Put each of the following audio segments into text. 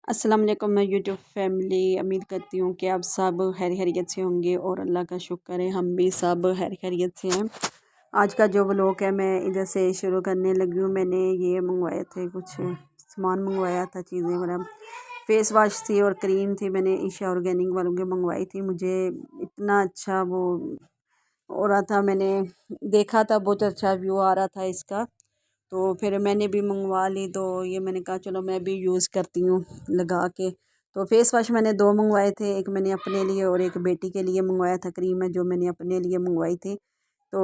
अस्सलाम वालेकुम मैं यूट्यूब फैमिली उम्मीद करती हूँ कि आप सब खैरियत से होंगे और अल्लाह का शुक्र है हम भी सब खैरियत से हैं। आज का जो व्लॉग है मैं इधर से शुरू करने लगी हूँ। मैंने ये मंगवाए थे, कुछ सामान मंगवाया था, चीज़ें मतलब फेस वाश थी और क्रीम थी। मैंने ईशा ऑर्गेनिक वालों की मंगवाई थी। मुझे इतना अच्छा वो हो रहा था, मैंने देखा था बहुत अच्छा व्यू आ रहा था इसका, तो फिर मैंने भी मंगवा ली। तो ये मैंने कहा चलो मैं भी यूज़ करती हूँ लगा के। तो फेस वाश मैंने दो मंगवाए थे, एक मैंने अपने लिए और एक बेटी के लिए मंगवाया था। क्रीम है जो मैंने अपने लिए मंगवाई थी। तो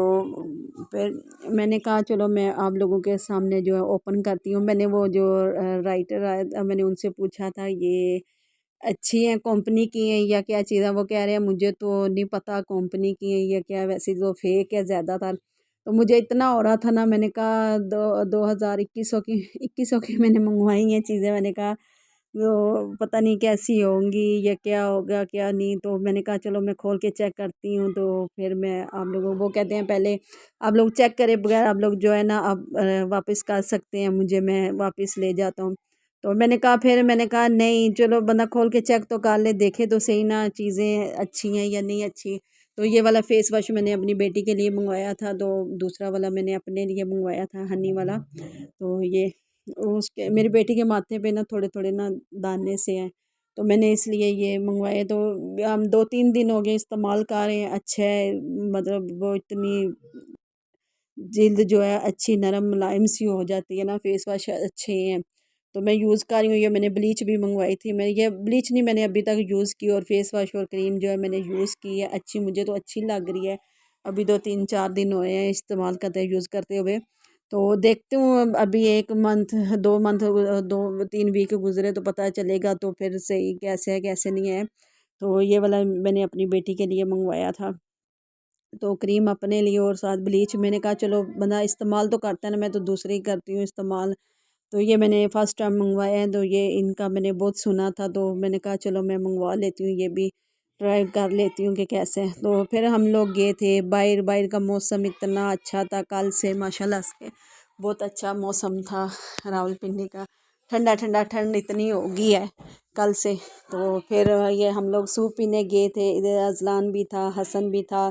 फिर मैंने कहा चलो मैं आप लोगों के सामने जो है ओपन करती हूँ। मैंने वो जो राइटर आया था मैंने उनसे पूछा था ये अच्छी हैं कंपनी की हैं या क्या चीज़ है। वो कह रहे हैं मुझे तो नहीं पता कंपनी की है या क्या, वैसे तो फेक है ज़्यादातर। तो मुझे इतना हो रहा था ना, मैंने कहा दो 2100 की मैंने मंगवाई हैं चीज़ें। मैंने कहा तो पता नहीं कैसी होंगी या क्या होगा क्या नहीं। तो मैंने कहा चलो मैं खोल के चेक करती हूँ। तो फिर मैं आप लोगों वो कहते हैं पहले आप लोग चेक करे बगैर आप लोग जो है ना आप वापस कर सकते हैं मुझे, मैं वापस ले जाता हूँ। तो मैंने कहा नहीं चलो बंदा खोल के चेक तो कर ले, देखे तो सही ना चीज़ें अच्छी हैं या नहीं अच्छी। तो ये वाला फेस वॉश मैंने अपनी बेटी के लिए मंगवाया था, तो दूसरा वाला मैंने अपने लिए मंगवाया था हनी वाला। तो ये उसके मेरी बेटी के माथे पे ना थोड़े थोड़े ना दाने से हैं, तो मैंने इसलिए ये मंगवाए। तो हम 2-3 दिन हो गए इस्तेमाल कर रहे हैं, अच्छा है। मतलब वो इतनी जिल्द जो है अच्छी नरम मुलायम सी हो जाती है ना, फेस वॉश अच्छे हैं। तो मैं यूज़ कर रही हूँ। ये मैंने ब्लीच भी मंगवाई थी, मैं ये ब्लीच नहीं मैंने अभी तक यूज़ की, और फेस वॉश और क्रीम जो है मैंने यूज़ की है, अच्छी मुझे तो अच्छी लग रही है। अभी 2-3-4 दिन हुए हैं इस्तेमाल करते यूज़ करते हुए। तो देखती हूँ अभी 1 मंथ 2 मंथ 2-3 वीक गुजरे तो पता चलेगा, तो फिर सही कैसे है कैसे नहीं है। तो ये वाला मैंने अपनी बेटी के लिए मंगवाया था, तो क्रीम अपने लिए और साथ ब्लीच। मैंने कहा चलो बंदा इस्तेमाल तो करता है ना, मैं तो दूसरी करती हूँ इस्तेमाल। तो ये मैंने फ़र्स्ट टाइम मंगवाया है, तो ये इनका मैंने बहुत सुना था, तो मैंने कहा चलो मैं मंगवा लेती हूँ, ये भी ट्राई कर लेती हूँ कि कैसे है। तो फिर हम लोग गए थे बाहर। बाहर का मौसम इतना अच्छा था कल से माशाल्लाह से, बहुत अच्छा मौसम था रावलपिंडी का। ठंडा ठंडा ठंड इतनी हो गई है कल से। तो फिर ये हम लोग सूप पीने गए थे, इधर अजलान भी था, हसन भी था।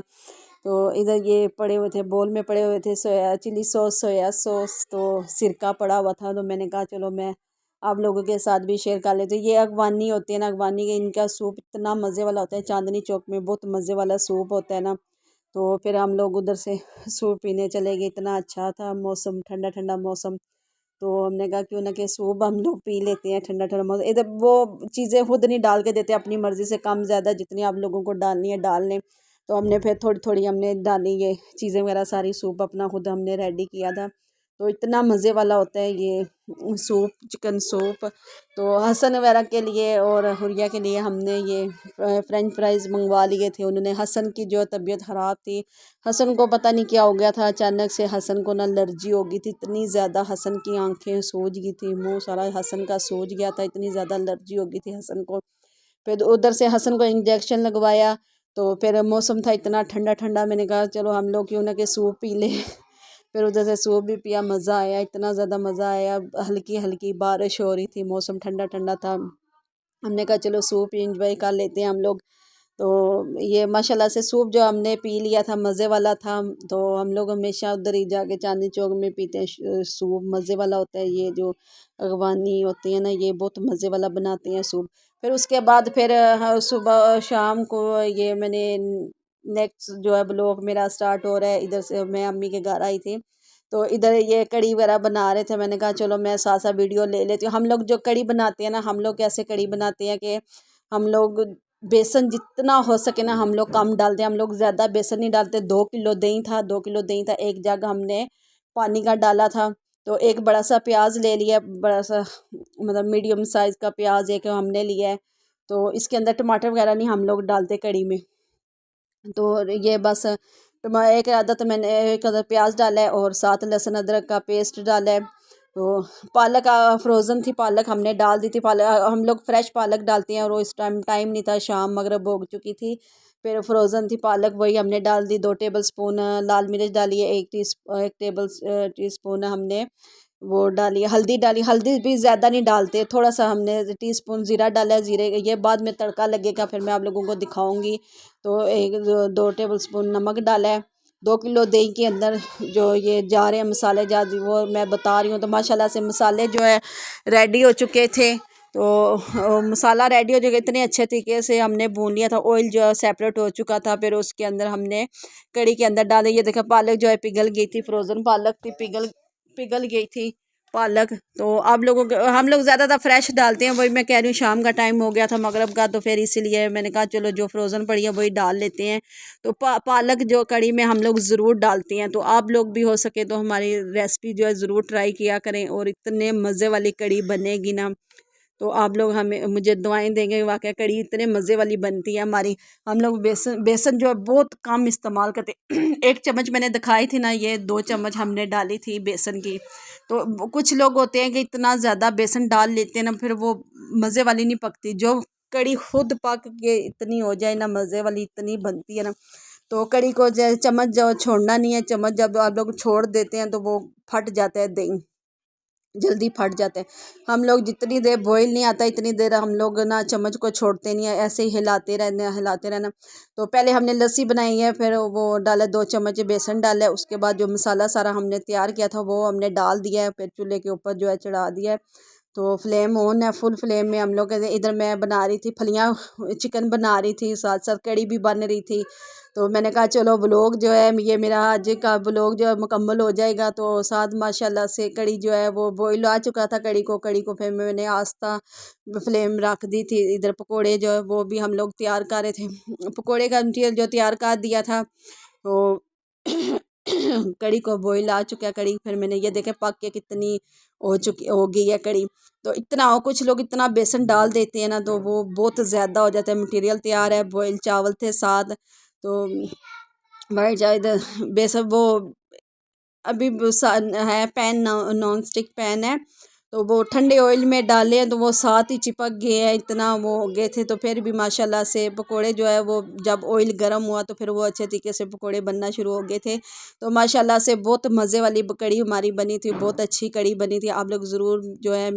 तो इधर ये पड़े हुए थे, बोल में पड़े हुए थे soya chilli sauce, soya sauce, तो सिरका पड़ा हुआ था। तो मैंने कहा चलो मैं आप लोगों के साथ भी शेयर कर लेती हूँ। ये अगवानी होती है ना, अगवानी के इनका सूप इतना मज़े वाला होता है। चांदनी चौक में बहुत मज़े वाला सूप होता है ना। तो फिर हम लोग उधर से सूप पीने चले गए, इतना अच्छा था मौसम, ठंडा ठंडा मौसम। तो हमने कहा क्यों ना कि सूप हम लोग पी लेते हैं ठंडा ठंडा मौसम। इधर वो चीज़ें खुद नहीं डाल के देते, अपनी मर्ज़ी से कम ज़्यादा जितनी आप लोगों को डालनी है डाल लें। तो हमने फिर थोड़ी थोड़ी हमने डाली ये चीज़ें वगैरह, सारी सूप अपना खुद हमने रेडी किया था। तो इतना मज़े वाला होता है ये सूप, चिकन सूप। तो हसन वगैरह के लिए और हुरिया के लिए हमने ये फ्रेंच फ्राइज़ मंगवा लिए थे। उन्होंने, हसन की जो तबीयत ख़राब थी, हसन को पता नहीं क्या हो गया था अचानक से, हसन को ना एलर्जी हो गई थी इतनी ज़्यादा, हसन की आंखें सूज गई थी, मुंह सारा हसन का सूज गया था, इतनी ज़्यादा एलर्जी हो गई थी हसन को। फिर उधर से हसन को इंजेक्शन लगवाया। तो फिर मौसम था इतना ठंडा ठंडा, मैंने कहा चलो हम लोग क्यों ना कि सूप पी ले। फिर उधर से सूप भी पिया, मज़ा आया, इतना ज़्यादा मज़ा आया। हल्की हल्की बारिश हो रही थी, मौसम ठंडा ठंडा था। हमने कहा चलो सूप ही इंजॉय कर लेते हैं हम लोग। तो ये माशाल्लाह से सूप जो हमने पी लिया था मज़े वाला था। तो हम लोग हमेशा उधर ही जाके चांदनी चौक में पीते हैं सूप, मज़े वाला होता है। ये जो अगवानी होती है ना, ये बहुत मज़े वाला बनाते हैं सूप। फिर उसके बाद फिर सुबह शाम को ये मैंने नेक्स्ट जो है ब्लॉग मेरा स्टार्ट हो रहा है। इधर से मैं अम्मी के घर आई थी, तो इधर ये कड़ी वगैरह बना रहे थे। मैंने कहा चलो मैं साथ साथ वीडियो ले लेती हूँ। हम लोग जो कड़ी बनाते हैं ना, हम लोग कैसे कड़ी बनाते हैं कि हम लोग बेसन जितना हो सके ना हम लोग कम डालते हैं, हम लोग ज़्यादा बेसन नहीं डालते। 2 किलो दही था, 2 किलो दही था, एक जग हमने पानी का डाला था। तो एक बड़ा सा प्याज ले लिया, बड़ा सा मतलब मीडियम साइज़ का प्याज एक हमने लिया है। तो इसके अंदर टमाटर वगैरह नहीं हम लोग डालते कड़ी में। तो ये बस एक आधा तो मैंने एक आधा प्याज डाला है और साथ लहसुन अदरक का पेस्ट डाला है। तो पालक फ्रोज़न थी, पालक हमने डाल दी थी। पालक हम लोग फ्रेश पालक डालते हैं, और वो इस टाइम टाइम नहीं था, शाम मगरिब हो चुकी थी। फिर फ्रोज़न थी पालक, वही हमने डाल दी। 2 टेबल स्पून लाल मिर्च डाली है, 1 टी स्पून हमने वो डाली, हल्दी डाली, हल्दी भी ज़्यादा नहीं डालते, थोड़ा सा हमने टीस्पून ज़ीरा डाला है। ज़ीरे ये बाद में तड़का लगेगा, फिर मैं आप लोगों को दिखाऊंगी। तो एक 2 टेबल स्पून नमक डाला है। 2 किलो दही के अंदर जो ये जा रहे हैं मसाले जा, वो मैं बता रही हूँ। तो माशाल्लाह से मसाले जो है रेडी हो चुके थे। तो मसाला रेडी हो चुका, इतने अच्छे तरीके से हमने भून लिया था। ऑयल जो है सेपरेट हो चुका था। फिर उसके अंदर हमने कड़ी के अंदर डाले, ये देखा पालक जो है पिघल गई थी, फ्रोज़न पालक थी, पिघल पिघल गई थी पालक। तो आप लोगों के, हम लोग ज़्यादातर फ्रेश डालते हैं, वही मैं कह रही हूँ। शाम का टाइम हो गया था, मगरब का, तो फिर इसीलिए मैंने कहा चलो जो फ्रोज़न पड़ी है वही डाल लेते हैं। तो पालक जो कड़ी में हम लोग ज़रूर डालते हैं। तो आप लोग भी हो सके तो हमारी रेसिपी जो है ज़रूर ट्राई किया करें, और इतने मज़े वाली कड़ी बनेगी ना। तो आप लोग हमें मुझे दुआएं देंगे। वाकई कड़ी इतने मज़े वाली बनती है हमारी। हम लोग बेसन बेसन जो है बहुत कम इस्तेमाल करते 1 चम्मच मैंने दिखाई थी ना, ये 2 चम्मच हमने डाली थी बेसन की। तो कुछ लोग होते हैं कि इतना ज़्यादा बेसन डाल लेते हैं ना, फिर वो मज़े वाली नहीं पकती। जो कड़ी खुद पक के इतनी हो जाए ना, मज़े वाली इतनी बनती है ना। तो कड़ी को चम्मच जो छोड़ना नहीं है, चम्मच जब आप लोग छोड़ देते हैं तो वो फट जाता है दही, जल्दी फट जाते हैं। हम लोग जितनी देर बॉईल नहीं आता इतनी देर हम लोग ना चम्मच को छोड़ते नहीं है, ऐसे ही हिलाते रहना। तो पहले हमने लस्सी बनाई है, फिर वो डाला 2 चम्मच बेसन डाला है। उसके बाद जो मसाला सारा हमने तैयार किया था वो हमने डाल दिया है, फिर चूल्हे के ऊपर जो है चढ़ा दिया है। तो फ्लेम ऑन है, फुल फ्लेम में हम लोग। इधर मैं बना रही थी फलियाँ, चिकन बना रही थी, साथ साथ कड़ी भी बन रही थी। तो मैंने कहा चलो व्लॉग जो है ये मेरा आज का व्लॉग जो है मुकम्मल हो जाएगा। तो साथ माशाल्लाह से कड़ी जो है वो बॉईल आ चुका था। कड़ी को फिर मैंने आस्ता फ्लेम रख दी थी। इधर पकोड़े जो है वो भी हम लोग तैयार कर रहे थे। पकोड़े का मटीरियल जो तैयार कर दिया था। तो कड़ी को बॉईल आ चुका है कड़ी। फिर मैंने ये देखे पक के कितनी हो गई है कड़ी। तो इतना हो, कुछ लोग इतना बेसन डाल देते हैं ना, तो वो बहुत ज़्यादा हो जाता है। मटेरियल तैयार है, बॉईल चावल थे साथ। तो भाई जायद बेसन वो अभी है पैन, नॉन स्टिक पैन है। तो वो ठंडे ऑयल में डाले हैं तो वो साथ ही चिपक गए हैं, इतना वो हो गए थे। तो फिर भी माशाल्लाह से पकोड़े जो है वो जब ऑयल गर्म हुआ तो फिर वो अच्छे तरीके से पकोड़े बनना शुरू हो गए थे। तो माशाल्लाह से बहुत मज़े वाली कड़ी हमारी बनी थी, बहुत अच्छी कड़ी बनी थी। आप लोग ज़रूर जो है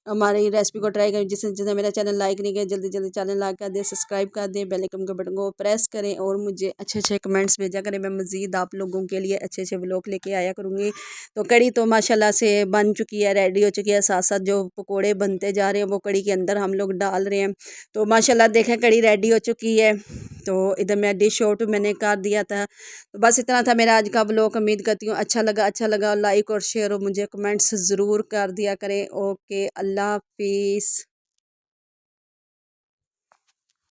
हमारी रेसिपी को ट्राई करें। जिसने जिसने मेरा चैनल लाइक नहीं किया जल्दी जल्दी चैनल लाइक कर दें, सब्सक्राइब कर दें, बेल आइकन के बटन को प्रेस करें, और मुझे अच्छे अच्छे कमेंट्स भेजा करें। मैं मज़ीद आप लोगों के लिए अच्छे अच्छे व्लॉग लेके आया करूँगी। तो कड़ी तो माशाल्लाह से बन चुकी है, रेडी हो चुकी है। साथ साथ जो पकोड़े बनते जा रहे हैं वो कड़ी के अंदर हम लोग डाल रहे हैं। तो माशाल्लाह देखें कड़ी रेडी हो चुकी है। तो इधर मैं डिश आउट मैंने कर दिया था। तो बस इतना था मेरा आज का व्लॉग। उम्मीद करती हूँ अच्छा लगा। लाइक और शेयर और मुझे कमेंट्स ज़रूर कर दिया करें। ओके, अल्लाह हाफिज़।